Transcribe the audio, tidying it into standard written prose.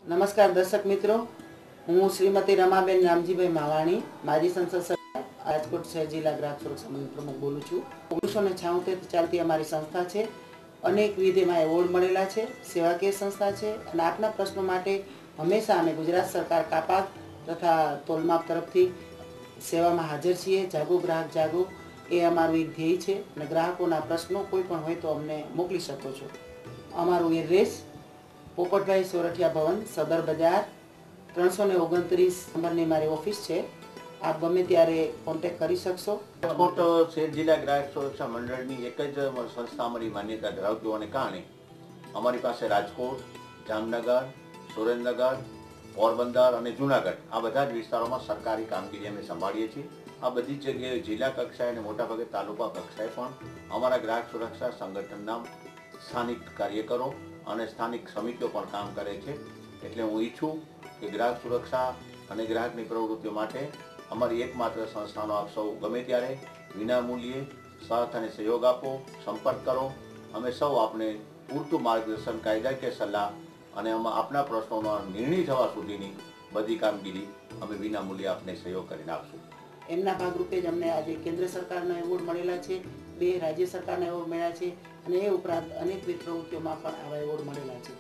નમસ્કાર દર્શક મિત્રો, હું શ્રીમતી રમાબેન રામજીભાઈ માવાણી, માજી સંસદ સભ્ય, રાજકોટ શહેર જિલ્લા ગ્રાહક સુરક્ષા મંડળ પ્રમુખ બોલું છું। 1976 ચાલતી અમારી સંસ્થા છે। અનેકવિધ એમાં એવોર્ડ મળેલા છે, સેવાકીય સંસ્થા છે અને આપના પ્રશ્નો માટે હંમેશા અમે ગુજરાત સરકાર કાપાક તથા તોલમાપ તરફથી સેવામાં હાજર છીએ। જાગો ગ્રાહક જાગો એ અમારું એક ધ્યેય છે અને ગ્રાહકોના પ્રશ્નો કોઈ પણ હોય તો અમને મોકલી શકો છો। અમારું એડ્રેસ પોપટભાઈ સોરઠિયા ભવન, સદર બજાર, 329 નંબરની મારી ઓફિસ છે। આપ ગમે ત્યારે કોન્ટેક્ટ કરી શકશો। રાજકોટ શહેર જિલ્લા ગ્રાહક સુરક્ષા મંડળની એક જ સંસ્થા અમારી માન્યતા ધરાવતી હોવાને કારણે અમારી પાસે રાજકોટ, જામનગર, સુરેન્દ્રનગર, પોરબંદર અને જૂનાગઢ આ બધા જ વિસ્તારોમાં સરકારી કામગીરી અમે સંભાળીએ છીએ। આ બધી જ જગ્યાએ જિલ્લા કક્ષાએ અને મોટાભાગે તાલુકા કક્ષાએ પણ અમારા ગ્રાહક સુરક્ષા સંગઠનના સ્થાનિક કાર્યકરો અને સ્થાનિક સમિતિઓ પણ કામ કરે છે। એટલે હું ઈચ્છું કે ગ્રાહક સુરક્ષા અને ગ્રાહકની પ્રવૃત્તિઓ માટે અમારી એકમાત્ર સંસ્થાનો આપ સૌ ગમે ત્યારે વિનામૂલ્યે સાથ અને સહયોગ આપો, સંપર્ક કરો। અમે સૌ આપને પૂરતું માર્ગદર્શન, કાયદાકીય સલાહ અને આપના પ્રશ્નોનો નિર્ણય થવા સુધીની બધી કામગીરી અમે વિનામૂલ્યે આપને સહયોગ કરીને આપશું। એમના ભાગરૂપે જ અમને આજે કેન્દ્ર સરકારના એવોર્ડ મળેલા છે, 2 રાજ્ય સરકારના એવોર્ડ મળ્યા છે અને એ ઉપરાંત અનેકવિધ પ્રવૃત્તિઓમાં પણ આવા એવોર્ડ મળેલા છે।